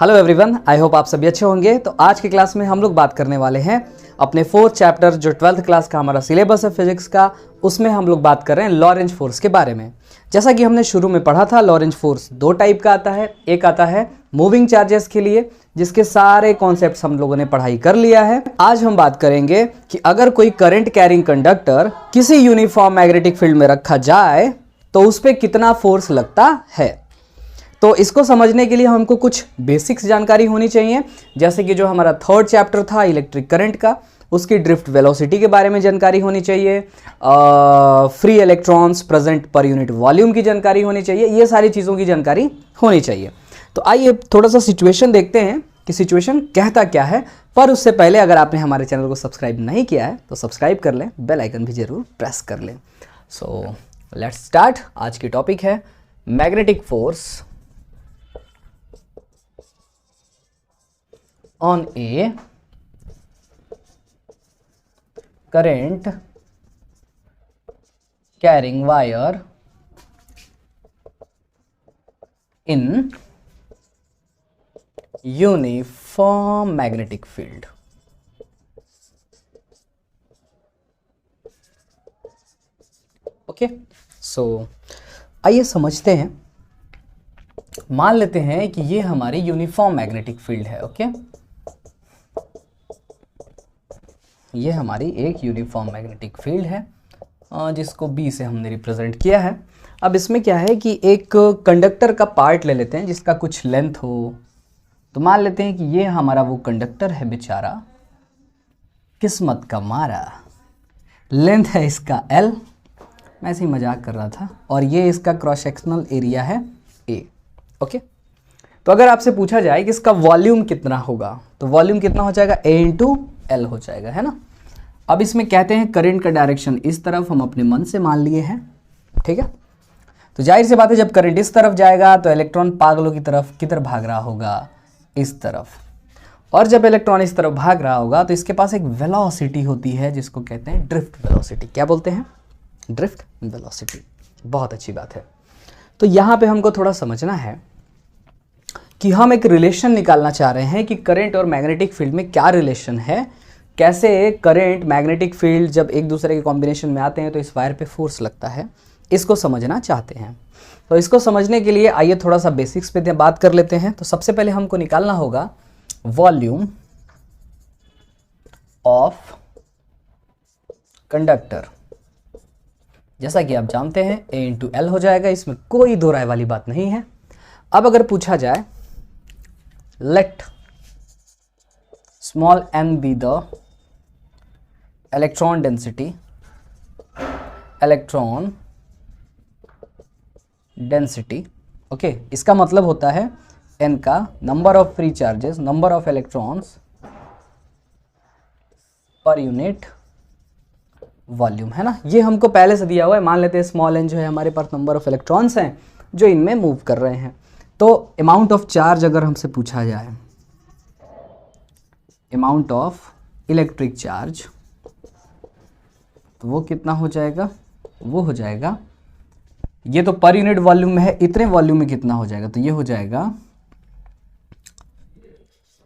Hello everyone, I hope आप सभी अच्छे होंगे। तो आज की क्लास में हम लोग बात करने वाले हैं अपने फोर्थ चैप्टर जो 12th क्लास का हमारा सिलेबस है फिजिक्स का, उसमें हम लोग बात कर रहे हैं लॉरेंज फोर्स के बारे में। जैसा कि हमने शुरू में पढ़ा था, लॉरेंज फोर्स दो टाइप का आता है। एक आता है मूविंग चार्जेस के लिए, जिसके सारे कॉन्सेप्ट्स हम लोगों ने पढ़ाई कर लिया है। आज हम बात करेंगे कि अगर कोई करंट कैरिंग कंडक्टर किसी यूनिफॉर्म मैग्नेटिक फील्ड में रखा जाए तो उस पर कितना फोर्स लगता है। तो इसको समझने के लिए हमको कुछ बेसिक्स जानकारी होनी चाहिए, जैसे कि जो हमारा थर्ड चैप्टर था इलेक्ट्रिक करंट का, उसकी ड्रिफ्ट वेलोसिटी के बारे में जानकारी होनी चाहिए, free electrons present per unit volume की जानकारी होनी चाहिए, ये सारी चीज़ों की जानकारी होनी चाहिए। तो आइए थोड़ा सा सिचुएशन देखते हैं कि सिचुएशन कहता क्या है। पर उससे पहले अगर आपने हमारे चैनल को सब्सक्राइब नहीं किया है तो सब्सक्राइब कर लें, बेल आइकन भी जरूर प्रेस कर लें। So let's start. आज की टॉपिक है magnetic force on a current carrying wire in uniform magnetic field। Okay, so आइए समझते हैं। मान लेते हैं कि ये हमारी यूनिफॉर्म मैग्नेटिक फील्ड है। ओके, ये हमारी एक यूनिफॉर्म मैग्नेटिक फील्ड है जिसको B से हमने रिप्रेजेंट किया है। अब इसमें क्या है कि एक कंडक्टर का पार्ट ले लेते हैं जिसका कुछ लेंथ हो। तो मान लेते हैं कि ये हमारा वो कंडक्टर है, बेचारा किस्मत का मारा। लेंथ है इसका L, मैं ऐसे ही मजाक कर रहा था, और ये इसका क्रॉस सेक्शनल एरिया है A। ओके, तो अगर आपसे पूछा जाए कि इसका वॉल्यूम कितना होगा, तो वॉल्यूम कितना हो जाएगा, A इंटू L हो जाएगा, है ना। अब इसमें कहते हैं करंट का डायरेक्शन इस तरफ हम अपने मन से मान लिए हैं, ठीक है। तो जाहिर सी बात है जब करंट इस तरफ जाएगा तो इलेक्ट्रॉन पागलों की तरफ किधर भाग रहा होगा, इस तरफ। और जब इलेक्ट्रॉन इस तरफ भाग रहा होगा तो इसके पास एक वेलोसिटी होती है जिसको कहते हैं ड्रिफ्ट वेलोसिटी। क्या बोलते हैं? Drift velocity. बहुत अच्छी बात है। तो यहाँ पे हमको थोड़ा समझना है कि हम एक रिलेशन निकालना चाह रहे हैं कि करंट और मैग्नेटिक फील्ड में क्या रिलेशन है, कैसे करंट मैग्नेटिक फील्ड जब एक दूसरे के कॉम्बिनेशन में आते हैं तो इस वायर पे फोर्स लगता है, इसको समझना चाहते हैं। तो इसको समझने के लिए आइए थोड़ा सा बेसिक्स पे बात कर लेते हैं। तो सबसे पहले हमको निकालना होगा वॉल्यूम ऑफ कंडक्टर। जैसा कि आप जानते हैं A इंटू L हो जाएगा, इसमें कोई दो राय वाली बात नहीं है। अब अगर पूछा जाए let small n be the electron density, electron density, okay, इसका मतलब होता है n का number of free charges, number of electrons per unit volume, है ना। ये हमको पहले से दिया हुआ है। मान लेते हैं स्मॉल n जो है हमारे पास नंबर ऑफ इलेक्ट्रॉन्स हैं जो इनमें मूव कर रहे हैं। तो अमाउंट ऑफ चार्ज अगर हमसे पूछा जाए, अमाउंट ऑफ इलेक्ट्रिक चार्ज, तो वो कितना हो जाएगा, वो हो जाएगा, ये तो पर यूनिट वॉल्यूम में है, इतने वॉल्यूम में कितना हो जाएगा, तो ये हो जाएगा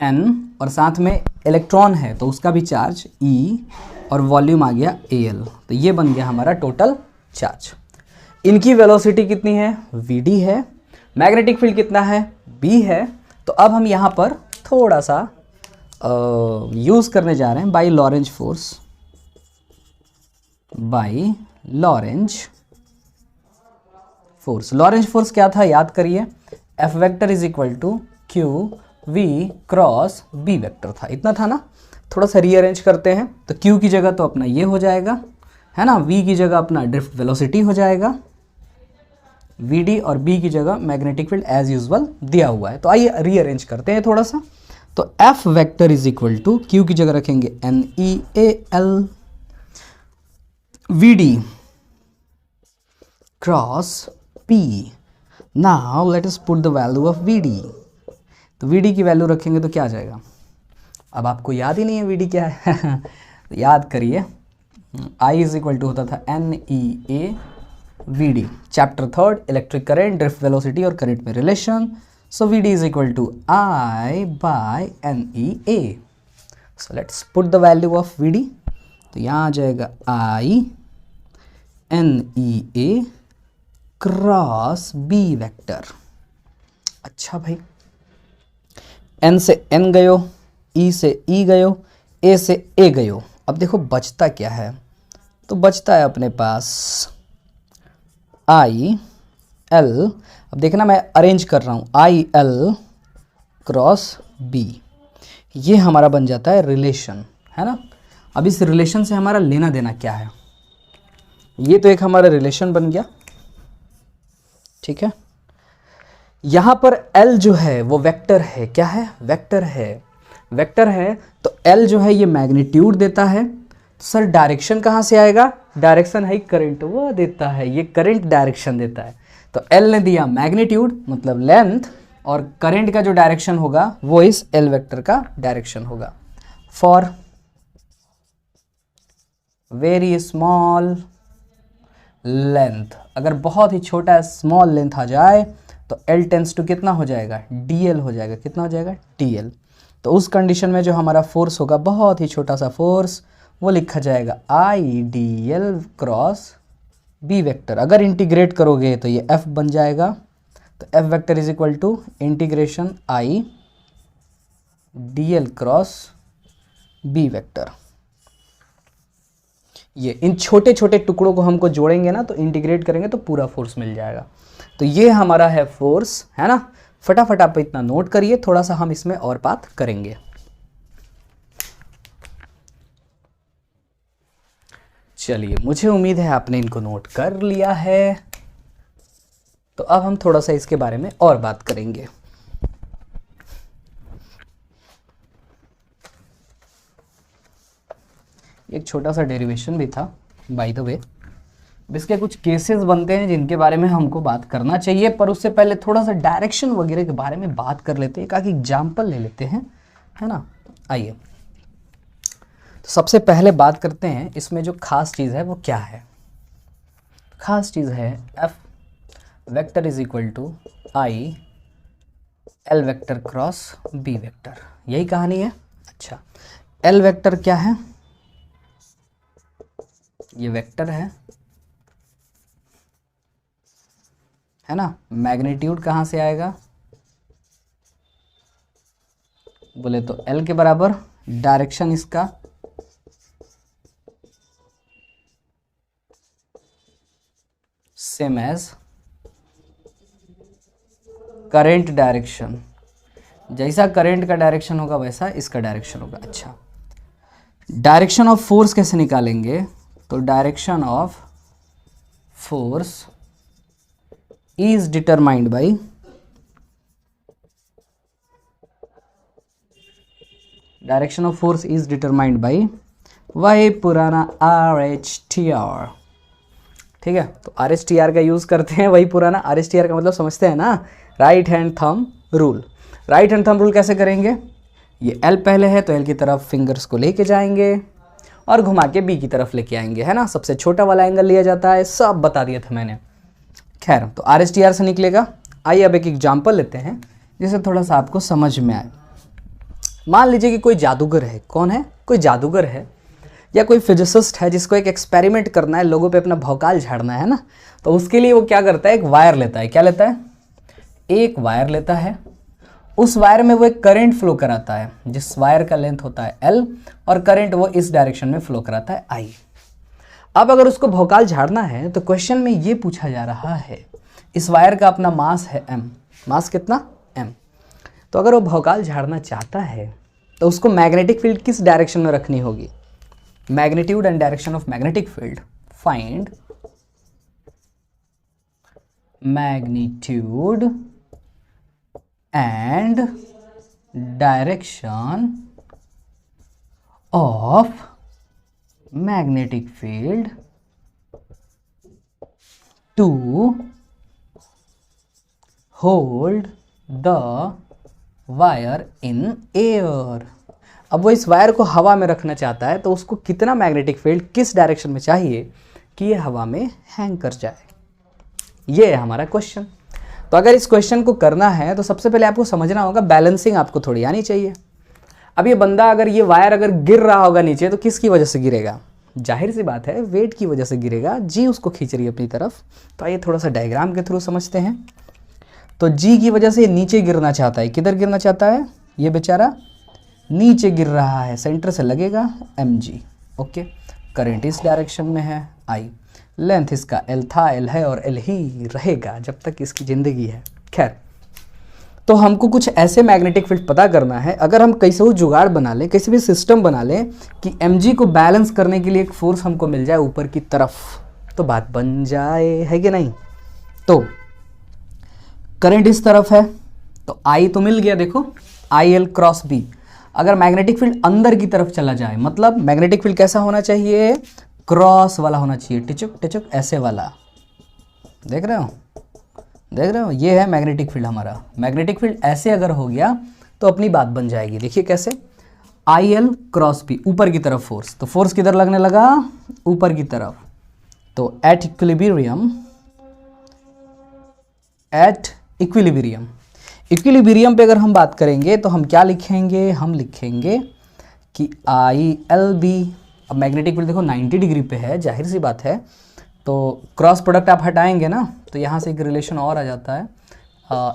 n, और साथ में इलेक्ट्रॉन है तो उसका भी चार्ज E, और वॉल्यूम आ गया Al। तो ये बन गया हमारा टोटल चार्ज। इनकी वेलोसिटी कितनी है, Vd है। मैग्नेटिक फील्ड कितना है, B है। तो अब हम यहाँ पर थोड़ा सा यूज़ करने जा रहे हैं by Lorentz force, by Lorentz force. Lorentz force क्या था, याद करिए, F vector is equal to q v cross B vector था, इतना था ना। थोड़ा सा रीअरेंज करते हैं, तो Q की जगह तो अपना ये हो जाएगा, है ना। V की जगह अपना ड्रिफ्ट वेलोसिटी हो जाएगा, Vd, और B की जगह मैग्नेटिक फील्ड एज यूजुअल दिया हुआ है। तो आइए रीअरेंज करते हैं थोड़ा सा। तो F vector is equal to Q की जगह रखेंगे NeAl, Vd cross P। Now let us put the value of Vd। तो Vd की वैल्यू रखेंगे तो क्या आ जाएगा। अब आपको याद ही नहीं है Vd क्या है तो याद करिए, I इज इक्वल टू होता था NeA Vd, chapter third electric current, drift velocity और करंट में relation. So VD is equal to I by NEA. So let's put the value of VD. तो यहाँ आ जाएगा I NEA cross B vector. अच्छा भाई, N से N गयो, E से E गयो, A से A गयो। अब देखो बचता क्या है, तो बचता है अपने पास I L। अब देखना मैं अरेंज कर रहा हूँ, I L क्रॉस B, ये हमारा बन जाता है रिलेशन, है ना। अब इस रिलेशन से हमारा लेना देना क्या है, ये तो एक हमारा रिलेशन बन गया, ठीक है। यहाँ पर L जो है वो वेक्टर है, क्या है, वेक्टर है, वेक्टर है। तो L जो है ये मैग्नीट्यूड देता है। तो सर डायरेक्शन कहाँ से आएगा, डायरेक्शन है करंट, वो देता है, ये करंट डायरेक्शन देता है। तो L ने दिया मैग्नीट्यूड मतलब लेंथ, और करंट का जो डायरेक्शन होगा वो इस L वेक्टर का डायरेक्शन होगा। फॉर वेरी स्मॉल लेंथ, अगर बहुत ही छोटा स्मॉल लेंथ आ जाए तो L टेंस टू कितना हो जाएगा, DL हो जाएगा। कितना हो जाएगा, DL। तो उस कंडीशन में जो हमारा फोर्स होगा, बहुत ही छोटा सा फोर्स, वो लिखा जाएगा IDL क्रॉस B वेक्टर। अगर इंटीग्रेट करोगे तो ये F बन जाएगा। तो F vector is equal to integration IDL cross B vector. ये इन छोटे छोटे टुकड़ों को हमको जोड़ेंगे ना, तो इंटीग्रेट करेंगे तो पूरा फोर्स मिल जाएगा। तो ये हमारा है फोर्स, है ना। फटाफट आप इतना नोट करिए, थोड़ा सा हम इसमें और बात करेंगे। चलिए, मुझे उम्मीद है आपने इनको नोट कर लिया है। तो अब हम थोड़ा सा इसके बारे में और बात करेंगे। एक छोटा सा डेरिवेशन भी था बाय द वे। इसके कुछ केसेस बनते हैं जिनके बारे में हमको बात करना चाहिए, पर उससे पहले थोड़ा सा डायरेक्शन वगैरह के बारे में बात कर लेते हैं, एक आधी एग्जाम्पल ले लेते हैं, है ना। आइए, तो सबसे पहले बात करते हैं इसमें जो खास चीज़ है वो क्या है। खास चीज़ है F vector is equal to I L vector cross B vector, यही कहानी है। अच्छा, L वेक्टर क्या है, ये वेक्टर है ना। मैग्नीट्यूड कहाँ से आएगा, बोले तो L के बराबर, डायरेक्शन इसका सेम एज करेंट डायरेक्शन, जैसा करंट का डायरेक्शन होगा वैसा इसका डायरेक्शन होगा। अच्छा, डायरेक्शन ऑफ फोर्स कैसे निकालेंगे, तो direction of force is determined by वही पुराना RHTR, ठीक है। तो RHTR का यूज़ करते हैं, वही पुराना RHTR का मतलब समझते हैं ना, right hand thumb rule. Right hand thumb rule कैसे करेंगे, ये L पहले है तो L की तरफ फिंगर्स को लेके जाएंगे और घुमा के B की तरफ लेके आएंगे, है ना। सबसे छोटा वाला एंगल लिया जाता है, सब बता दिया था मैंने। खैर, तो RHTR से निकलेगा। आइए अब एक एग्जाम्पल लेते हैं जिससे थोड़ा सा आपको समझ में आए। मान लीजिए कि कोई जादूगर है, कौन है, कोई जादूगर है या कोई फिजिसिस्ट है जिसको एक एक्सपेरिमेंट करना है, लोगों पे अपना भौकाल झाड़ना है ना। तो उसके लिए वो क्या करता है, एक वायर लेता है। क्या लेता है, एक वायर लेता है। उस वायर में वो एक करंट फ्लो कराता है, जिस वायर का लेंथ होता है L, और करंट वो इस डायरेक्शन में फ्लो कराता है I। अब अगर उसको भौकाल झाड़ना है तो क्वेश्चन में ये पूछा जा रहा है, इस वायर का अपना मास है M, मास कितना, M। तो अगर वो भौकाल झाड़ना चाहता है तो उसको मैग्नेटिक फील्ड किस डायरेक्शन में रखनी होगी, magnitude and direction of magnetic field. Find magnitude and direction of magnetic field to hold the wire in air. अब वो इस वायर को हवा में रखना चाहता है, तो उसको कितना मैग्नेटिक फील्ड किस डायरेक्शन में चाहिए कि ये हवा में हैंग कर जाए, ये है हमारा क्वेश्चन। तो अगर इस क्वेश्चन को करना है तो सबसे पहले आपको समझना होगा, बैलेंसिंग आपको थोड़ी आनी चाहिए। अब ये बंदा अगर ये वायर अगर गिर रहा होगा नीचे तो किसकी वजह से गिरेगा? जाहिर सी बात है वेट की वजह से गिरेगा, जी उसको खींच रही है अपनी तरफ। तो आइए थोड़ा सा डायग्राम के थ्रू समझते हैं। तो जी की वजह से नीचे गिरना चाहता है। किधर गिरना चाहता है? ये बेचारा नीचे गिर रहा है, सेंटर से लगेगा mg। ओके, करंट इस डायरेक्शन में है I, लेंथ इसका L था, L है और L ही रहेगा जब तक इसकी ज़िंदगी है। खैर, तो हमको कुछ ऐसे मैग्नेटिक फील्ड पता करना है, अगर हम कैसे वो जुगाड़ बना लें, किसी भी सिस्टम बना लें कि mg को बैलेंस करने के लिए एक फोर्स हमको मिल जाए ऊपर की तरफ, तो बात बन जाए, है कि नहीं? तो करंट इस तरफ है तो I तो मिल गया, देखो IL क्रॉस B। अगर मैग्नेटिक फील्ड अंदर की तरफ चला जाए, मतलब मैग्नेटिक फील्ड कैसा होना चाहिए? क्रॉस वाला होना चाहिए, टिचुक टिचुक ऐसे वाला। देख रहे हो, देख रहे हो, ये है मैग्नेटिक फील्ड हमारा। मैग्नेटिक फील्ड ऐसे अगर हो गया तो अपनी बात बन जाएगी। देखिए कैसे, IL क्रॉस B, ऊपर की तरफ फोर्स, तो फोर्स किधर लगने लगा? ऊपर की तरफ। तो एट इक्विलिब्रियम पे अगर हम बात करेंगे तो हम क्या लिखेंगे? हम लिखेंगे कि ILB। अब मैग्नेटिक फील्ड देखो 90 डिग्री पे है, जाहिर सी बात है, तो क्रॉस प्रोडक्ट आप हटाएंगे ना, तो यहाँ से एक रिलेशन और आ जाता है,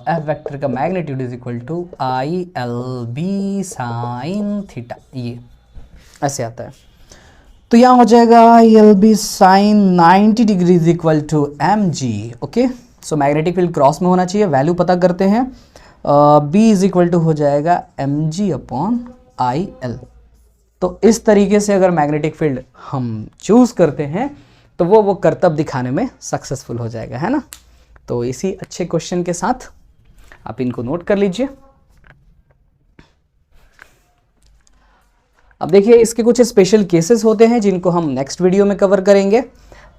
एफ वेक्टर का magnitude is equal to ILB sine theta, ये ऐसे आता है। तो यहाँ हो जाएगा ILB sine 90 degree is equal to mg। Okay, so magnetic field cross में होना चाहिए। वैल्यू पता करते हैं, B इज इक्वल टू हो जाएगा mg अपॉन IL। तो इस तरीके से अगर मैग्नेटिक फील्ड हम चूज करते हैं तो वो करतब दिखाने में सक्सेसफुल हो जाएगा, है ना? तो इसी अच्छे क्वेश्चन के साथ आप इनको नोट कर लीजिए। अब देखिए, इसके कुछ स्पेशल केसेस होते हैं जिनको हम नेक्स्ट वीडियो में कवर करेंगे।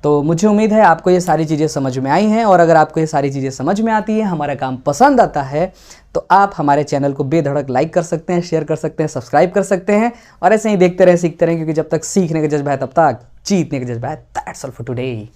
तो मुझे उम्मीद है आपको ये सारी चीज़ें समझ में आई हैं, और अगर आपको ये सारी चीज़ें समझ में आती है, हमारा काम पसंद आता है, तो आप हमारे चैनल को बेधड़क लाइक कर सकते हैं, शेयर कर सकते हैं, सब्सक्राइब कर सकते हैं, और ऐसे ही देखते रहे, सीखते रहें, क्योंकि जब तक सीखने का जज्बा है तब तक जीतने का जज्बा है। That's all for today.